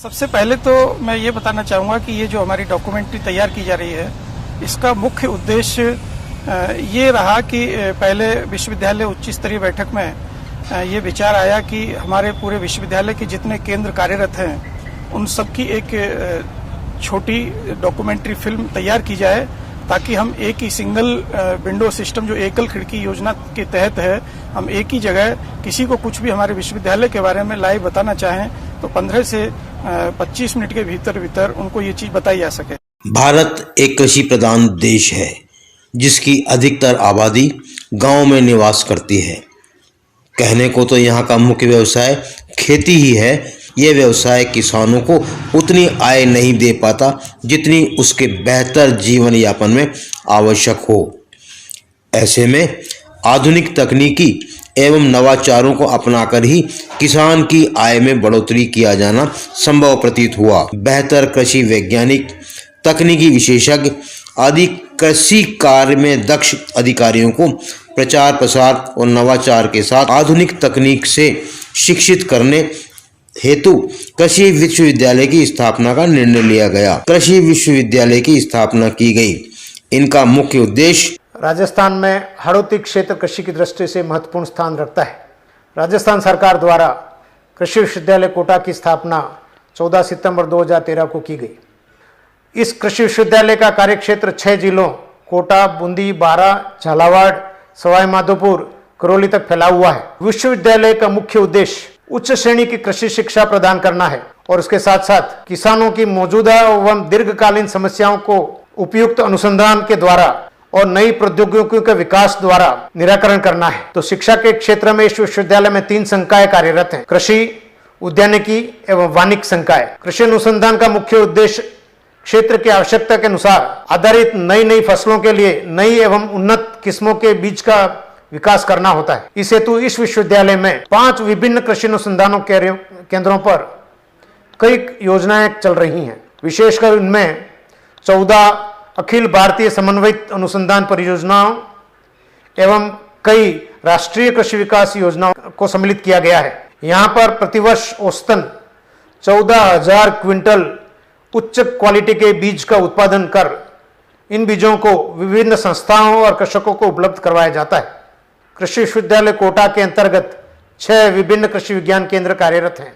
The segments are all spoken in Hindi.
सबसे पहले तो मैं ये बताना चाहूँगा कि ये जो हमारी डॉक्यूमेंट्री तैयार की जा रही है, इसका मुख्य उद्देश्य ये रहा कि पहले विश्वविद्यालय उच्च स्तरीय बैठक में ये विचार आया कि हमारे पूरे विश्वविद्यालय के जितने केंद्र कार्यरत हैं, उन सबकी एक छोटी डॉक्यूमेंट्री फिल्म तैयार की जाए, ताकि हम एक ही सिंगल विंडो सिस्टम, जो एकल खिड़की योजना के तहत है, हम एक ही जगह किसी को कुछ भी हमारे विश्वविद्यालय के बारे में लाइव बताना चाहें तो 15 से 25 मिनट के भीतर उनको ये चीज बताई जा सके। भारत एक कृषि प्रधान देश है, जिसकी अधिकतर आबादी गांव में निवास करती है। कहने को तो यहाँ का मुख्य व्यवसाय खेती ही है। यह व्यवसाय किसानों को उतनी आय नहीं दे पाता जितनी उसके बेहतर जीवन यापन में आवश्यक हो। ऐसे में आधुनिक तकनीकी एवं नवाचारों को अपनाकर ही किसान की आय में बढ़ोतरी किया जाना संभव प्रतीत हुआ। बेहतर कृषि वैज्ञानिक, तकनीकी विशेषज्ञ आदि कृषि कार्य में दक्ष अधिकारियों को प्रचार प्रसार और नवाचार के साथ आधुनिक तकनीक से शिक्षित करने हेतु कृषि विश्वविद्यालय की स्थापना का निर्णय लिया गया। कृषि विश्वविद्यालय की स्थापना की गई। इनका मुख्य उद्देश्य राजस्थान में हाड़ौती क्षेत्र कृषि की दृष्टि से महत्वपूर्ण स्थान रखता है। राजस्थान सरकार द्वारा कृषि विश्वविद्यालय कोटा की स्थापना 14 सितंबर 2013 को की गई। इस कृषि विश्वविद्यालय का कार्यक्षेत्र 6 जिलों कोटा, बूंदी, बारां, झालावाड़, सवाई माधोपुर, करौली तक फैला हुआ है। विश्वविद्यालय का मुख्य उद्देश्य उच्च श्रेणी की कृषि शिक्षा प्रदान करना है और उसके साथ साथ किसानों की मौजूदा एवं दीर्घकालीन समस्याओं को उपयुक्त अनुसंधान के द्वारा और नई प्रौद्योगिकियों के विकास द्वारा निराकरण करना है। तो शिक्षा के क्षेत्र में इस विश्वविद्यालय में 3 संकाय कार्यरत हैं: कृषि, उद्यानिकी एवं वानिक संकाय। कृषि अनुसंधान का मुख्य उद्देश्य क्षेत्र की आवश्यकता के अनुसार आधारित नई फसलों के लिए नई एवं उन्नत किस्मों के बीज का विकास करना होता है। इस हेतु इस विश्वविद्यालय में 5 विभिन्न कृषि अनुसंधानों केंद्रों पर कई योजनाएं चल रही हैं। विशेषकर इनमें 14 अखिल भारतीय समन्वित अनुसंधान परियोजनाओं एवं कई राष्ट्रीय कृषि विकास योजनाओं को सम्मिलित किया गया है। यहाँ पर प्रतिवर्ष औसतन 14,000 क्विंटल उच्च क्वालिटी के बीज का उत्पादन कर इन बीजों को विभिन्न संस्थाओं और कृषकों को उपलब्ध करवाया जाता है। कृषि विश्वविद्यालय कोटा के अंतर्गत 6 विभिन्न कृषि विज्ञान केंद्र कार्यरत हैं,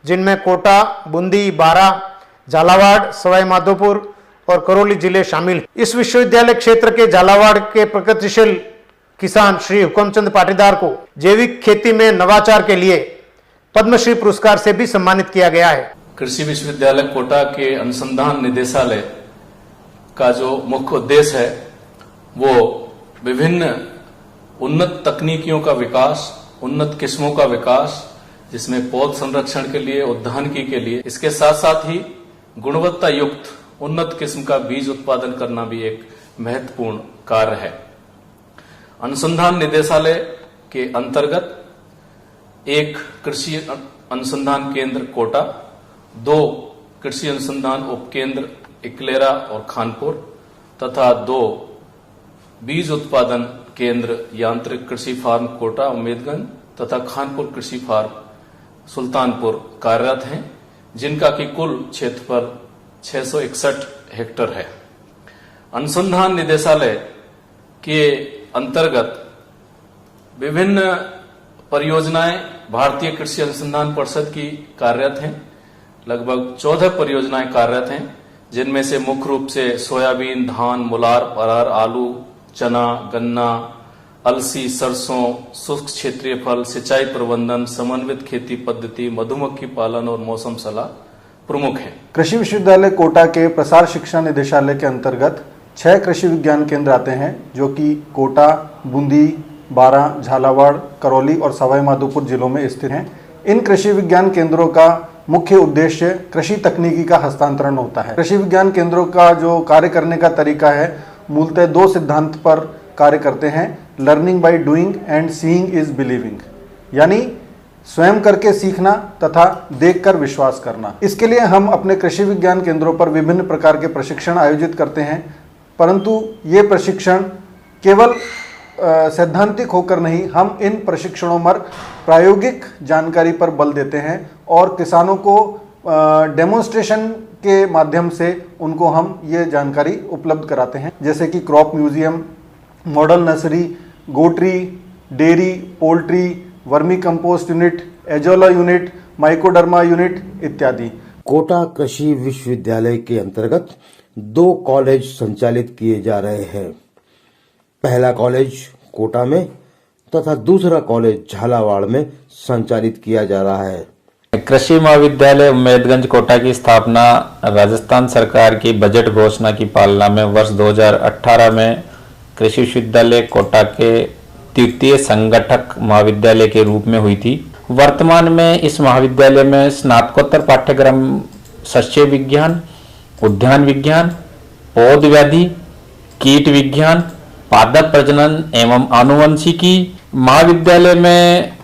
जिनमें कोटा, बूंदी, बारां, झालावाड़, सवाई माधोपुर और करौली जिले शामिल हैं। इस विश्वविद्यालय क्षेत्र के झालावाड़ के प्रगतिशील किसान श्री हुकमचंद पाटीदार को जैविक खेती में नवाचार के लिए पद्मश्री पुरस्कार से भी सम्मानित किया गया है। कृषि विश्वविद्यालय कोटा के अनुसंधान निदेशालय का जो मुख्य उद्देश्य है, वो विभिन्न उन्नत तकनीकियों का विकास, उन्नत किस्मों का विकास, जिसमें पौध संरक्षण के लिए, उद्यानिकी के लिए, इसके साथ साथ ही गुणवत्ता युक्त उन्नत किस्म का बीज उत्पादन करना भी एक महत्वपूर्ण कार्य है। अनुसंधान निदेशालय के अंतर्गत एक कृषि अनुसंधान केंद्र कोटा, 2 कृषि अनुसंधान उपकेंद्र इकलेरा और खानपुर तथा 2 बीज उत्पादन केंद्र यांत्रिक कृषि फार्म कोटा उम्मेदगंज तथा खानपुर कृषि फार्म सुल्तानपुर कार्यरत हैं, जिनका कि कुल क्षेत्रफल 661 हेक्टेयर है। अनुसंधान निदेशालय के अंतर्गत विभिन्न परियोजनाएं भारतीय कृषि अनुसंधान परिषद की कार्यरत हैं। लगभग 14 परियोजनाएं कार्यरत हैं, जिनमें से मुख्य रूप से सोयाबीन, धान, मुलार, अरहर, आलू, चना, गन्ना, अलसी, सरसों, शुष्क क्षेत्रीय फल, सिंचाई प्रबंधन, समन्वित खेती पद्धति, मधुमक्खी पालन और मौसम सलाह प्रमुख है। कृषि विश्वविद्यालय कोटा के प्रसार शिक्षा निदेशालय के अंतर्गत 6 कृषि विज्ञान केंद्र आते हैं, जो कि कोटा, बूंदी, बारां, झालावाड़, करौली और सवाई माधोपुर जिलों में स्थित हैं। इन कृषि विज्ञान केंद्रों का मुख्य उद्देश्य कृषि तकनीकी का हस्तांतरण होता है। कृषि विज्ञान केंद्रों का जो कार्य करने का तरीका है, मूलतः 2 सिद्धांत पर कार्य करते हैं: learning by doing and seeing is believing, यानी स्वयं करके सीखना तथा देखकर विश्वास करना। इसके लिए हम अपने कृषि विज्ञान केंद्रों पर विभिन्न प्रकार के प्रशिक्षण आयोजित करते हैं, परंतु ये प्रशिक्षण केवल सैद्धांतिक होकर नहीं, हम इन प्रशिक्षणों पर प्रायोगिक जानकारी पर बल देते हैं और किसानों को डेमोन्स्ट्रेशन के माध्यम से उनको हम ये जानकारी उपलब्ध कराते हैं, जैसे कि crop museum, model nursery, goatery, dairy, poultry, vermicompost unit, azolla unit, माइकोडर्मा यूनिट इत्यादि। कोटा कृषि विश्वविद्यालय के अंतर्गत 2 कॉलेज संचालित किए जा रहे हैं। पहला कॉलेज कोटा में तथा दूसरा कॉलेज झालावाड़ में संचालित किया जा रहा है। कृषि महाविद्यालय उम्मेदगंज कोटा की स्थापना राजस्थान सरकार की बजट घोषणा की पालना में वर्ष 2018 में कृषि विश्वविद्यालय कोटा के तृतीय संगठक महाविद्यालय के रूप में हुई थी। वर्तमान में इस महाविद्यालय में स्नातकोत्तर पाठ्यक्रम सस्य विज्ञान, उद्यान विज्ञान, पौध व्याधि, कीट विज्ञान, पादप प्रजनन एवं आनुवंशिकी। महाविद्यालय में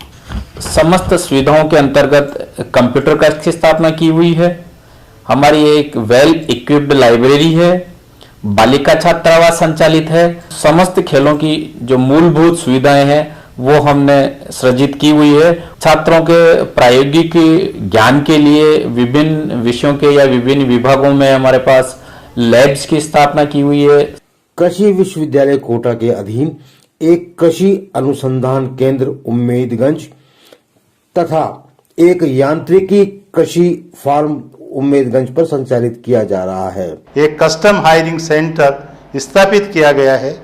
समस्त सुविधाओं के अंतर्गत कंप्यूटर कक्ष की स्थापना की हुई है। हमारी एक वेल इक्विप्ड लाइब्रेरी है। बालिका छात्रावास संचालित है। समस्त खेलों की जो मूलभूत सुविधाएं हैं वो हमने सृजित की हुई है। छात्रों के प्रायोगिक ज्ञान के लिए विभिन्न विषयों के या विभिन्न विभागों में हमारे पास लैब्स की स्थापना की हुई है। कृषि विश्वविद्यालय कोटा के अधीन एक कृषि अनुसंधान केंद्र उम्मेदगंज तथा एक यांत्रिकी कृषि फार्म उम्मेदगंज पर संचालित किया जा रहा है। एक कस्टम हायरिंग सेंटर स्थापित किया गया है।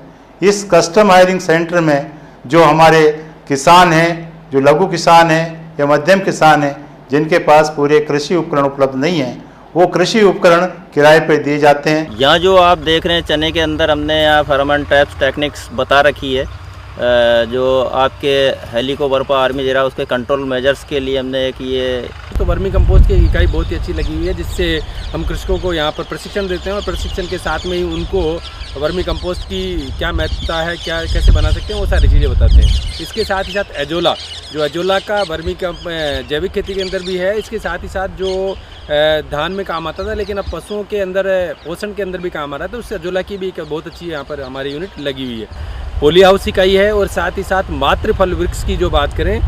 इस कस्टम हायरिंग सेंटर में जो हमारे किसान हैं, जो लघु किसान हैं या मध्यम किसान हैं, जिनके पास पूरे कृषि उपकरण उपलब्ध नहीं हैं, वो कृषि उपकरण किराए पर दिए जाते हैं। यहाँ जो आप देख रहे हैं चने के अंदर हमने यहाँ फेरोमोन ट्रैप्स टेक्निक्स बता रखी है। जो आपके हेलिकोवर्पा आर्मीजेरा उसके कंट्रोल मेजर्स के लिए हमने एक ये तो वर्मी कंपोस्ट की इकाई बहुत ही अच्छी लगी हुई है, जिससे हम कृषकों को यहाँ पर प्रशिक्षण देते हैं और प्रशिक्षण के साथ में ही उनको वर्मी कंपोस्ट की क्या महत्वता है, क्या कैसे बना सकते हैं, वो सारी चीज़ें बताते हैं। इसके साथ ही साथ एजोला का वर्मी जैविक खेती के अंदर भी है। इसके साथ ही साथ जो धान में काम आता था लेकिन अब पशुओं के अंदर पोषण के अंदर भी काम आ रहा था, उससे एजोला की भी एक बहुत अच्छी यहाँ पर हमारी यूनिट लगी हुई है। पोली हाउस इकाई है और साथ ही साथ मातृ फल वृक्ष की जो बात करें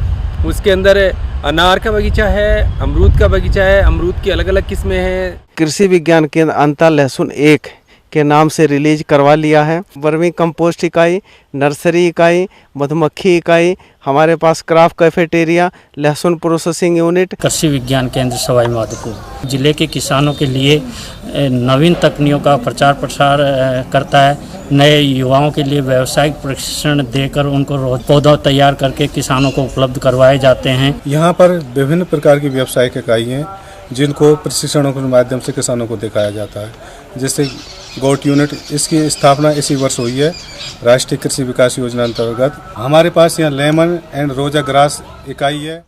उसके अंदर अनार का बगीचा है, अमरूद का बगीचा है। अमरूद की अलग अलग किस्में हैं। कृषि विज्ञान केंद्र अंता लहसुन 1 के नाम से रिलीज करवा लिया है। वर्मी कंपोस्ट इकाई, नर्सरी इकाई, मधुमक्खी इकाई, हमारे पास क्राफ्ट कैफेटेरिया, लहसुन प्रोसेसिंग यूनिट। कृषि विज्ञान केंद्र सवाई माधोपुर जिले के किसानों के लिए नवीन तकनीकों का प्रचार प्रसार करता है। नए युवाओं के लिए व्यावसायिक प्रशिक्षण देकर उनको पौधा तैयार करके किसानों को उपलब्ध करवाए जाते हैं। यहाँ पर विभिन्न प्रकार की व्यावसायिक इकाई हैं जिनको प्रशिक्षणों के माध्यम से किसानों को दिखाया जाता है। जैसे गोट यूनिट, इसकी स्थापना इसी वर्ष हुई है राष्ट्रीय कृषि विकास योजना अंतर्गत। हमारे पास यहाँ लेमन एंड रोजा ग्रास इकाई है।